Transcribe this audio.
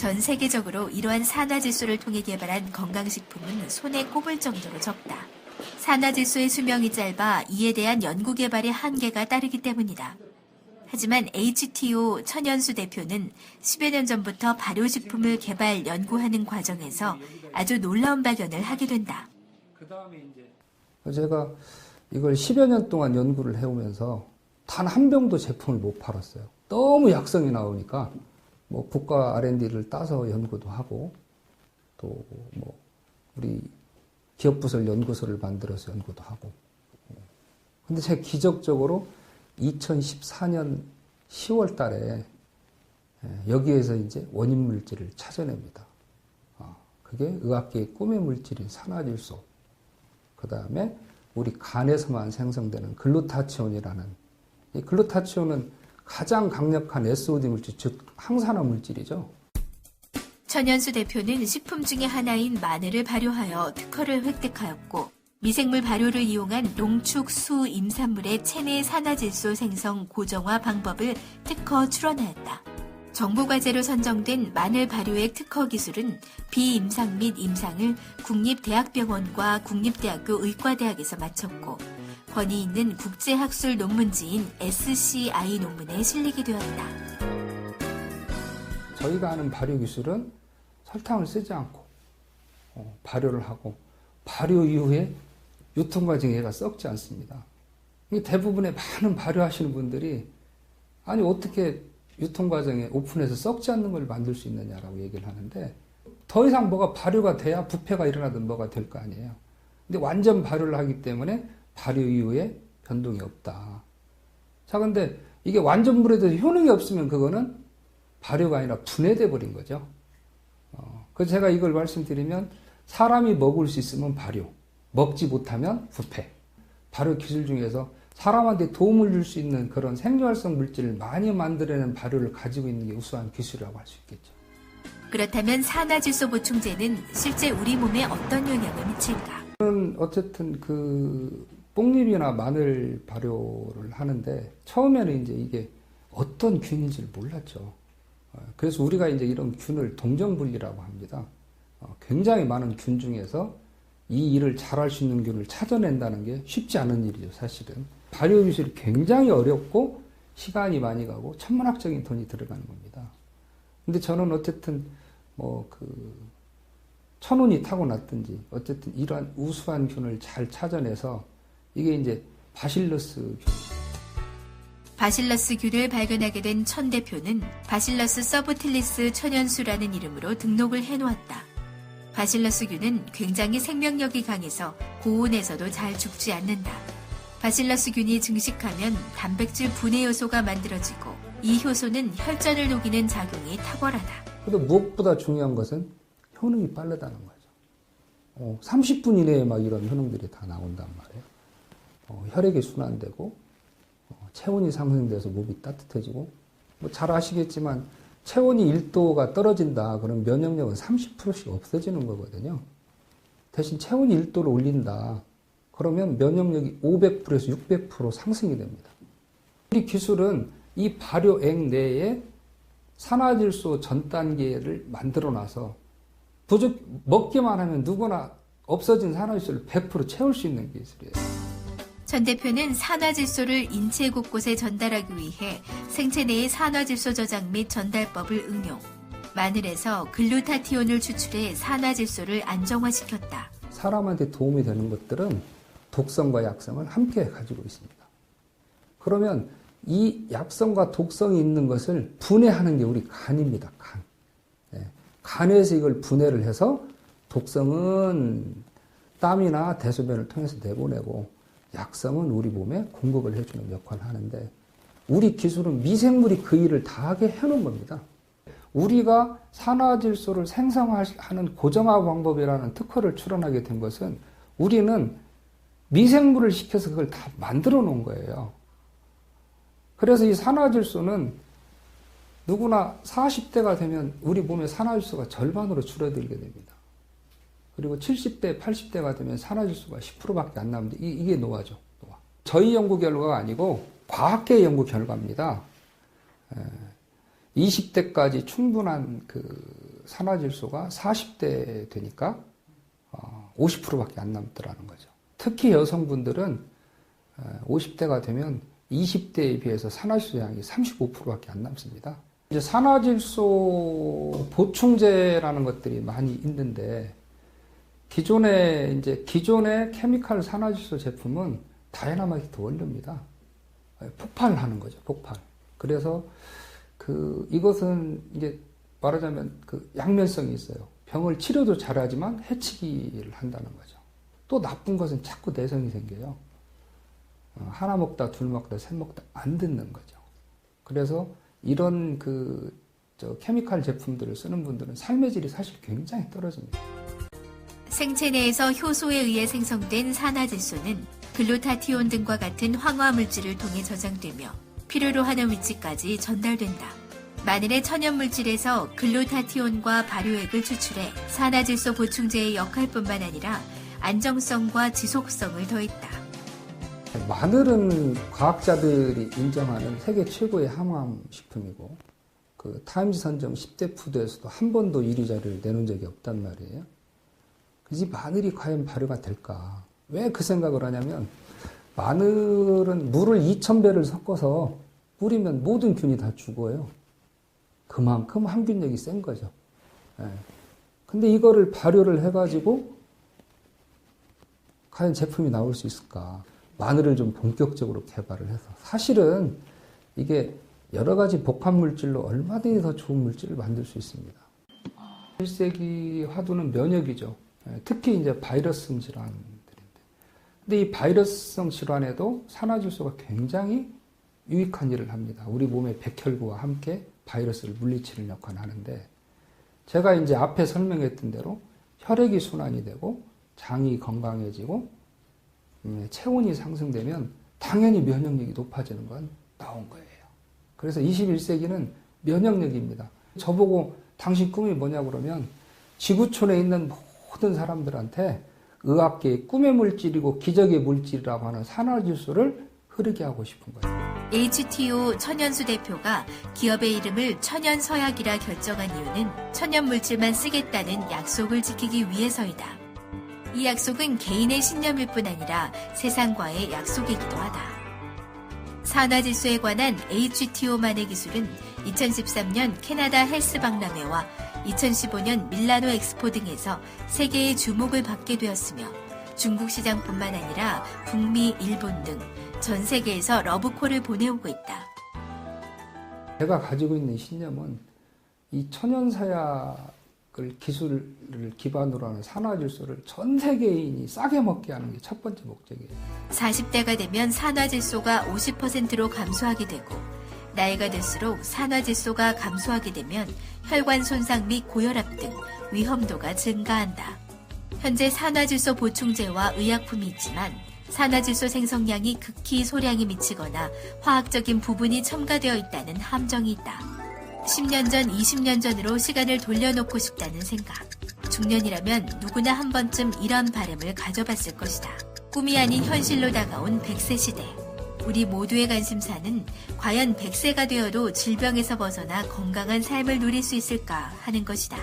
전 세계적으로 이러한 산화질소를 통해 개발한 건강식품은 손에 꼽을 정도로 적다. 산화질소의 수명이 짧아 이에 대한 연구 개발의 한계가 따르기 때문이다. 하지만 HTO 천연수 대표는 10여 년 전부터 발효식품을 개발, 연구하는 과정에서 아주 놀라운 발견을 하게 된다. 제가 이걸 10여 년 동안 연구를 해오면서 단 한 병도 제품을 못 팔았어요. 너무 약성이 나오니까 뭐 국가 R&D를 따서 연구도 하고 또 뭐 우리 기업부설 연구소를 만들어서 연구도 하고. 근데 제가 기적적으로 2014년 10월 달에 여기에서 이제 원인 물질을 찾아냅니다. 그게 의학계의 꿈의 물질인 산화질소. 그 다음에 우리 간에서만 생성되는 글루타치온이라는, 이 글루타치온은 가장 강력한 SOD 물질, 즉 항산화 물질이죠. 천연수 대표는 식품 중에 하나인 마늘을 발효하여 특허를 획득하였고, 미생물 발효를 이용한 농축 수 임산물의 체내 산화질소 생성 고정화 방법을 특허 출원하였다. 정부과제로 선정된 마늘 발효액 특허 기술은 비임상 및 임상을 국립대학병원과 국립대학교 의과대학에서 마쳤고, 권위 있는 국제학술 논문지인 SCI 논문에 실리게 되었다. 저희가 하는 발효 기술은 설탕을 쓰지 않고 발효를 하고, 발효 이후에 유통 과정에 얘가 썩지 않습니다. 대부분의 많은 발효하시는 분들이 아니 어떻게 유통 과정에 오픈해서 썩지 않는 걸 만들 수 있느냐라고 얘기를 하는데, 더 이상 뭐가 발효가 돼야 부패가 일어나든 뭐가 될 거 아니에요. 근데 완전 발효를 하기 때문에 발효 이후에 변동이 없다. 자, 근데 이게 완전 불에도 효능이 없으면 그거는 발효가 아니라 분해돼 버린 거죠. 그래서 제가 이걸 말씀드리면, 사람이 먹을 수 있으면 발효, 먹지 못하면 부패. 발효 기술 중에서 사람한테 도움을 줄 수 있는 그런 생리활성 물질을 많이 만들어내는 발효를 가지고 있는 게 우수한 기술이라고 할 수 있겠죠. 그렇다면 산화질소 보충제는 실제 우리 몸에 어떤 영향을 미칠까? 저는 어쨌든 그 뽕잎이나 마늘 발효를 하는데, 처음에는 이제 이게 어떤 균인지를 몰랐죠. 그래서 우리가 이제 이런 균을 동정분리라고 합니다. 굉장히 많은 균 중에서 이 일을 잘할 수 있는 균을 찾아낸다는 게 쉽지 않은 일이죠, 사실은. 발효 기술이 굉장히 어렵고 시간이 많이 가고 천문학적인 돈이 들어가는 겁니다. 근데 저는 어쨌든 천운이 타고났든지 어쨌든 이러한 우수한 균을 잘 찾아내서 이게 이제 바실러스 균. 바실러스 균을 발견하게 된 천 대표는 바실러스 서브틸리스 천연수라는 이름으로 등록을 해놓았다. 바실러스 균은 굉장히 생명력이 강해서 고온에서도 잘 죽지 않는다. 바실러스 균이 증식하면 단백질 분해 효소가 만들어지고, 이 효소는 혈전을 녹이는 작용이 탁월하다. 그래도 무엇보다 중요한 것은 효능이 빠르다는 거죠. 30분 이내에 막 이런 효능들이 다 나온단 말이에요. 혈액이 순환되고, 체온이 상승돼서 몸이 따뜻해지고, 잘 아시겠지만 체온이 1도가 떨어진다 그러면 면역력은 30%씩 없어지는 거거든요. 대신 체온이 1도를 올린다 그러면 면역력이 500%에서 600% 상승이 됩니다. 우리 기술은 이 발효액 내에 산화질소 전 단계를 만들어 놔서 먹기만 하면 누구나 없어진 산화질소를 100% 채울 수 있는 기술이에요. 전 대표는 산화질소를 인체 곳곳에 전달하기 위해 생체 내의 산화질소 저장 및 전달법을 응용. 마늘에서 글루타티온을 추출해 산화질소를 안정화시켰다. 사람한테 도움이 되는 것들은 독성과 약성을 함께 가지고 있습니다. 그러면 이 약성과 독성이 있는 것을 분해하는 게 우리 간입니다. 간. 간에서 이걸 분해를 해서 독성은 땀이나 대소변을 통해서 내보내고, 약성은 우리 몸에 공급을 해주는 역할을 하는데, 우리 기술은 미생물이 그 일을 다 하게 해놓은 겁니다. 우리가 산화질소를 생성하는 고정화 방법이라는 특허를 출원하게 된 것은, 우리는 미생물을 시켜서 그걸 다 만들어 놓은 거예요. 그래서 이 산화질소는 누구나 40대가 되면 우리 몸의 산화질소가 절반으로 줄어들게 됩니다. 그리고 70대, 80대가 되면 산화질소가 10%밖에 안 남는데, 이게 노화죠, 노화. 저희 연구 결과가 아니고 과학계 연구 결과입니다. 20대까지 충분한 그 산화질소가 40대 되니까 50%밖에 안 남더라는 거죠. 특히 여성분들은 50대가 되면 20대에 비해서 산화질소 양이 35%밖에 안 남습니다. 이제 산화질소 보충제라는 것들이 많이 있는데 기존의 케미칼 산화질소 제품은 다이나마이트 원료입니다. 폭발하는 거죠, 폭발. 그래서 이것은 이제 말하자면 양면성이 있어요. 병을 치료도 잘하지만 해치기를 한다는 거죠. 또 나쁜 것은 자꾸 내성이 생겨요. 하나 먹다, 둘 먹다, 셋 먹다 안 듣는 거죠. 그래서 이런 케미칼 제품들을 쓰는 분들은 삶의 질이 사실 굉장히 떨어집니다. 생체 내에서 효소에 의해 생성된 산화질소는 글루타티온 등과 같은 황화 물질을 통해 저장되며 필요로 하는 위치까지 전달된다. 마늘의 천연 물질에서 글루타티온과 발효액을 추출해 산화질소 보충제의 역할뿐만 아니라 안정성과 지속성을 더했다. 마늘은 과학자들이 인정하는 세계 최고의 항암 식품이고 타임즈 선정 10대 푸드에서도 한 번도 1위 자료를 내놓은 적이 없단 말이에요. 그래서 이 마늘이 과연 발효가 될까? 왜 그 생각을 하냐면 마늘은 물을 2000배를 섞어서 뿌리면 모든 균이 다 죽어요. 그만큼 항균력이 센 거죠. 근데 이거를 발효를 해가지고 과연 제품이 나올 수 있을까? 마늘을 좀 본격적으로 개발을 해서 사실은 이게 여러 가지 복합 물질로 얼마든지 더 좋은 물질을 만들 수 있습니다. 1세기 화두는 면역이죠. 특히 이제 바이러스성 질환들인데. 근데 이 바이러스성 질환에도 산화질소가 굉장히 유익한 일을 합니다. 우리 몸의 백혈구와 함께 바이러스를 물리치는 역할을 하는데 제가 이제 앞에 설명했던 대로 혈액이 순환이 되고 장이 건강해지고 체온이 상승되면 당연히 면역력이 높아지는 건 나온 거예요. 그래서 21세기는 면역력입니다. 저보고 당신 꿈이 뭐냐고 그러면 지구촌에 있는 모든 사람들한테 의학계의 꿈의 물질이고 기적의 물질이라고 하는 산화질소를 흐르게 하고 싶은 거예요. HTO 천연수 대표가 기업의 이름을 천연서약이라 결정한 이유는 천연 물질만 쓰겠다는 약속을 지키기 위해서이다. 이 약속은 개인의 신념일 뿐 아니라 세상과의 약속이기도 하다. 산화질소에 관한 HTO만의 기술은 2013년 캐나다 헬스 박람회와 2015년 밀라노 엑스포 등에서 세계의 주목을 받게 되었으며 중국 시장뿐만 아니라 북미, 일본 등 전 세계에서 러브콜을 보내오고 있다. 제가 가지고 있는 신념은 이 천연서약을 기술을 기반으로 하는 산화질소를 전 세계인이 싸게 먹게 하는 게 첫 번째 목적이에요. 40대가 되면 산화질소가 50%로 감소하게 되고 나이가 들수록 산화질소가 감소하게 되면 혈관 손상 및 고혈압 등 위험도가 증가한다. 현재 산화질소 보충제와 의약품이 있지만 산화질소 생성량이 극히 소량에 미치거나 화학적인 부분이 첨가되어 있다는 함정이 있다. 10년 전, 20년 전으로 시간을 돌려놓고 싶다는 생각. 중년이라면 누구나 한 번쯤 이런 바람을 가져봤을 것이다. 꿈이 아닌 현실로 다가온 100세 시대. 우리 모두의 관심사는 과연 100세가 되어도 질병에서 벗어나 건강한 삶을 누릴 수 있을까 하는 것이다.